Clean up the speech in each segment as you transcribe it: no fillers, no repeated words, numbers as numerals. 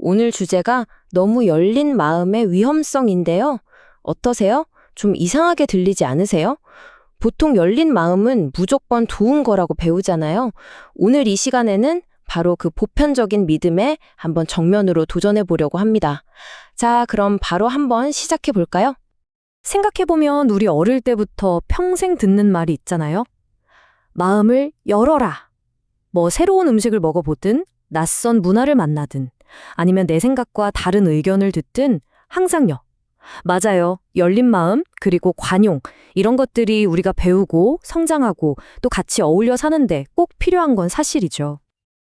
오늘 주제가 너무 열린 마음의 위험성인데요. 어떠세요? 좀 이상하게 들리지 않으세요? 보통 열린 마음은 무조건 좋은 거라고 배우잖아요. 오늘 이 시간에는 바로 그 보편적인 믿음에 한번 정면으로 도전해 보려고 합니다. 자, 그럼 바로 한번 시작해 볼까요? 생각해보면 우리 어릴 때부터 평생 듣는 말이 있잖아요. 마음을 열어라. 뭐 새로운 음식을 먹어보든, 낯선 문화를 만나든, 아니면 내 생각과 다른 의견을 듣든 항상요. 맞아요. 열린 마음, 그리고 관용, 이런 것들이 우리가 배우고 성장하고 또 같이 어울려 사는데 꼭 필요한 건 사실이죠.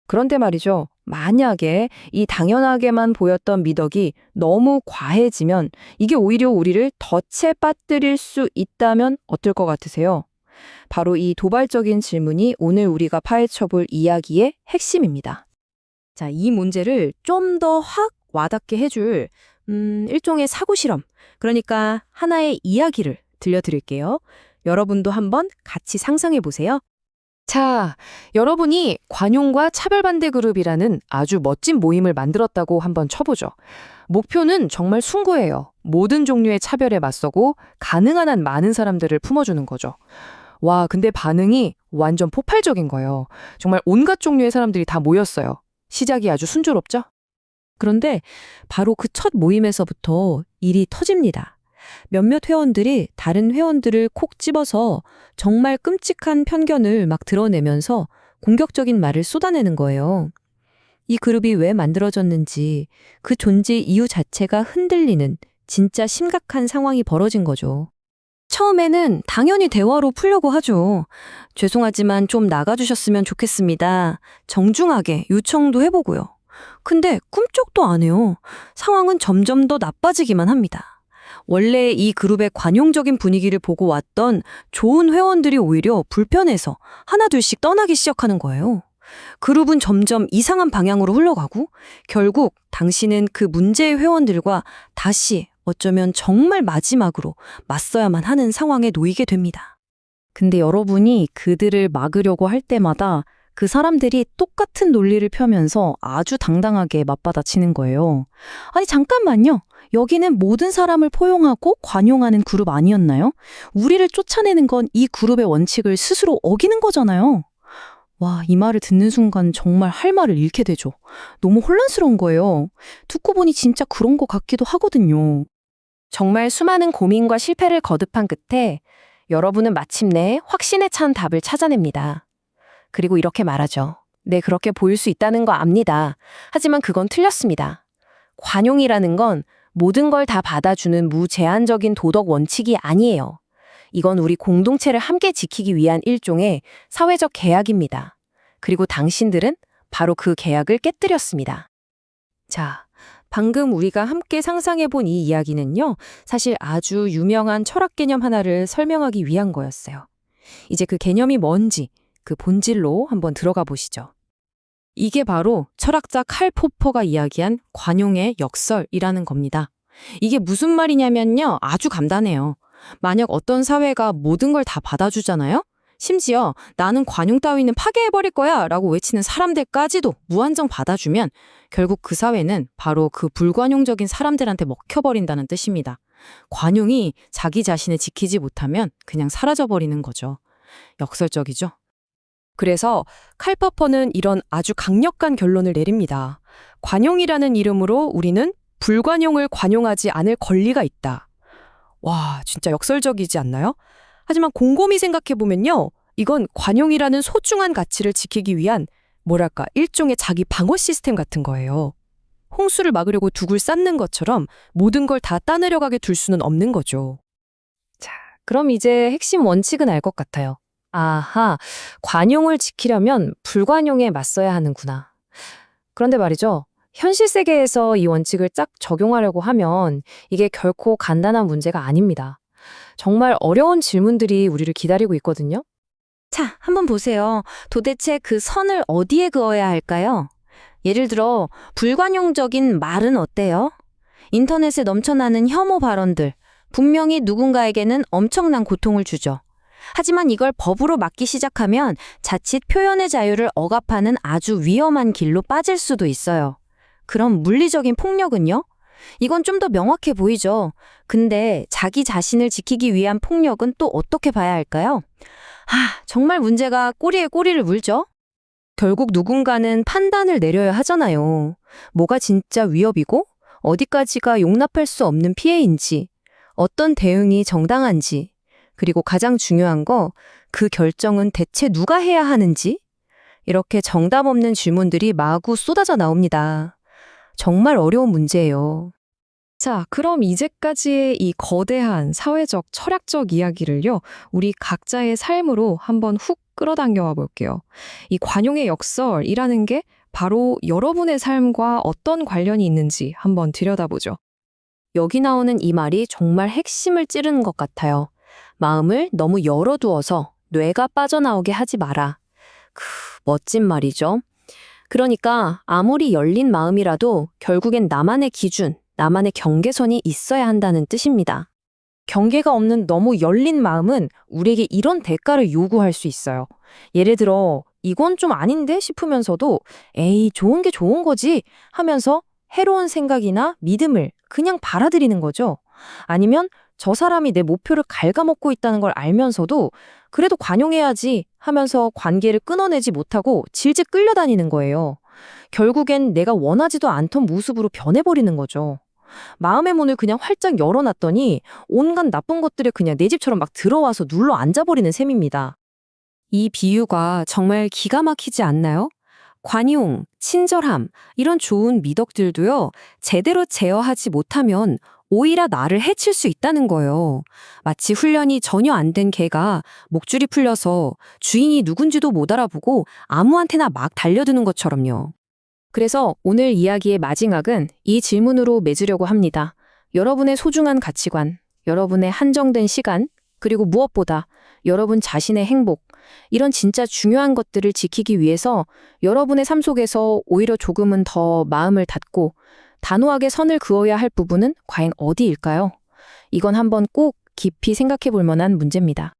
그런데 말이죠. 만약에 이 당연하게만 보였던 미덕이 너무 과해지면 이게 오히려 우리를 덫에 빠뜨릴 수 있다면 어떨 것 같으세요? 바로 이 도발적인 질문이 오늘 우리가 파헤쳐 볼 이야기의 핵심입니다. 자, 이 문제를 좀 더 확 와닿게 해줄 일종의 사고 실험, 그러니까 하나의 이야기를 들려드릴게요. 여러분도 한번 같이 상상해 보세요. 자, 여러분이 관용과 차별반대 그룹이라는 아주 멋진 모임을 만들었다고 한번 쳐보죠. 목표는 정말 숭고해요. 모든 종류의 차별에 맞서고 가능한 한 많은 사람들을 품어주는 거죠. 와, 근데 반응이 완전 폭발적인 거예요. 정말 온갖 종류의 사람들이 다 모였어요. 시작이 아주 순조롭죠? 그런데 바로 그 첫 모임에서부터 일이 터집니다. 몇몇 회원들이 다른 회원들을 콕 집어서 정말 끔찍한 편견을 막 드러내면서 공격적인 말을 쏟아내는 거예요. 이 그룹이 왜 만들어졌는지 그 존재 이유 자체가 흔들리는 진짜 심각한 상황이 벌어진 거죠. 처음에는 당연히 대화로 풀려고 하죠. 죄송하지만 좀 나가주셨으면 좋겠습니다. 정중하게 요청도 해보고요. 근데 꿈쩍도 안 해요. 상황은 점점 더 나빠지기만 합니다. 원래 이 그룹의 관용적인 분위기를 보고 왔던 좋은 회원들이 오히려 불편해서 하나둘씩 떠나기 시작하는 거예요. 그룹은 점점 이상한 방향으로 흘러가고 결국 당신은 그 문제의 회원들과 다시 어쩌면 정말 마지막으로 맞서야만 하는 상황에 놓이게 됩니다. 근데 여러분이 그들을 막으려고 할 때마다 그 사람들이 똑같은 논리를 펴면서 아주 당당하게 맞받아치는 거예요. 아니 잠깐만요. 여기는 모든 사람을 포용하고 관용하는 그룹 아니었나요? 우리를 쫓아내는 건 이 그룹의 원칙을 스스로 어기는 거잖아요. 와, 이 말을 듣는 순간 정말 할 말을 잃게 되죠. 너무 혼란스러운 거예요. 듣고 보니 진짜 그런 것 같기도 하거든요. 정말 수많은 고민과 실패를 거듭한 끝에 여러분은 마침내 확신에 찬 답을 찾아냅니다. 그리고 이렇게 말하죠. 네, 그렇게 보일 수 있다는 거 압니다. 하지만 그건 틀렸습니다. 관용이라는 건 모든 걸 다 받아주는 무제한적인 도덕 원칙이 아니에요. 이건 우리 공동체를 함께 지키기 위한 일종의 사회적 계약입니다. 그리고 당신들은 바로 그 계약을 깨뜨렸습니다. 자, 방금 우리가 함께 상상해본 이 이야기는요, 사실 아주 유명한 철학 개념 하나를 설명하기 위한 거였어요. 이제 그 개념이 뭔지, 그 본질로 한번 들어가 보시죠. 이게 바로 철학자 칼 포퍼가 이야기한 관용의 역설이라는 겁니다. 이게 무슨 말이냐면요, 아주 간단해요. 만약 어떤 사회가 모든 걸 다 받아주잖아요? 심지어 나는 관용 따위는 파괴해버릴 거야 라고 외치는 사람들까지도 무한정 받아주면 결국 그 사회는 바로 그 불관용적인 사람들한테 먹혀버린다는 뜻입니다. 관용이 자기 자신을 지키지 못하면 그냥 사라져버리는 거죠. 역설적이죠? 그래서 칼 포퍼는 이런 아주 강력한 결론을 내립니다. 관용이라는 이름으로 우리는 불관용을 관용하지 않을 권리가 있다. 와, 진짜 역설적이지 않나요? 하지만 곰곰이 생각해보면요. 이건 관용이라는 소중한 가치를 지키기 위한 뭐랄까 일종의 자기 방어 시스템 같은 거예요. 홍수를 막으려고 둑을 쌓는 것처럼 모든 걸 다 따내려가게 둘 수는 없는 거죠. 자, 그럼 이제 핵심 원칙은 알 것 같아요. 아하, 관용을 지키려면 불관용에 맞서야 하는구나. 그런데 말이죠. 현실 세계에서 이 원칙을 쫙 적용하려고 하면 이게 결코 간단한 문제가 아닙니다. 정말 어려운 질문들이 우리를 기다리고 있거든요. 자, 한번 보세요. 도대체 그 선을 어디에 그어야 할까요? 예를 들어 불관용적인 말은 어때요? 인터넷에 넘쳐나는 혐오 발언들, 분명히 누군가에게는 엄청난 고통을 주죠. 하지만 이걸 법으로 막기 시작하면 자칫 표현의 자유를 억압하는 아주 위험한 길로 빠질 수도 있어요. 그럼 물리적인 폭력은요? 이건 좀 더 명확해 보이죠. 근데 자기 자신을 지키기 위한 폭력은 또 어떻게 봐야 할까요? 정말 문제가 꼬리에 꼬리를 물죠? 결국 누군가는 판단을 내려야 하잖아요. 뭐가 진짜 위협이고 어디까지가 용납할 수 없는 피해인지, 어떤 대응이 정당한지, 그리고 가장 중요한 거, 그 결정은 대체 누가 해야 하는지? 이렇게 정답 없는 질문들이 마구 쏟아져 나옵니다. 정말 어려운 문제예요. 자, 그럼 이제까지의 이 거대한 사회적, 철학적 이야기를요, 우리 각자의 삶으로 한번 훅 끌어당겨와 볼게요. 이 관용의 역설이라는 게 바로 여러분의 삶과 어떤 관련이 있는지 한번 들여다보죠. 여기 나오는 이 말이 정말 핵심을 찌르는 것 같아요. 마음을 너무 열어두어서 뇌가 빠져나오게 하지 마라. 멋진 말이죠. 그러니까 아무리 열린 마음이라도 결국엔 나만의 기준, 나만의 경계선이 있어야 한다는 뜻입니다. 경계가 없는 너무 열린 마음은 우리에게 이런 대가를 요구할 수 있어요. 예를 들어 이건 좀 아닌데 싶으면서도 에이 좋은 게 좋은 거지 하면서 해로운 생각이나 믿음을 그냥 받아들이는 거죠. 아니면 저 사람이 내 목표를 갉아먹고 있다는 걸 알면서도 그래도 관용해야지 하면서 관계를 끊어내지 못하고 질질 끌려다니는 거예요. 결국엔 내가 원하지도 않던 모습으로 변해버리는 거죠. 마음의 문을 그냥 활짝 열어놨더니 온갖 나쁜 것들이 그냥 내 집처럼 막 들어와서 눌러 앉아버리는 셈입니다. 이 비유가 정말 기가 막히지 않나요? 관용, 친절함, 이런 좋은 미덕들도요, 제대로 제어하지 못하면 오히려 나를 해칠 수 있다는 거예요. 마치 훈련이 전혀 안 된 개가 목줄이 풀려서 주인이 누군지도 못 알아보고 아무한테나 막 달려드는 것처럼요. 그래서 오늘 이야기의 마지막은 이 질문으로 맺으려고 합니다. 여러분의 소중한 가치관, 여러분의 한정된 시간, 그리고 무엇보다 여러분 자신의 행복, 이런 진짜 중요한 것들을 지키기 위해서 여러분의 삶 속에서 오히려 조금은 더 마음을 닫고 단호하게 선을 그어야 할 부분은 과연 어디일까요? 이건 한번 꼭 깊이 생각해 볼 만한 문제입니다.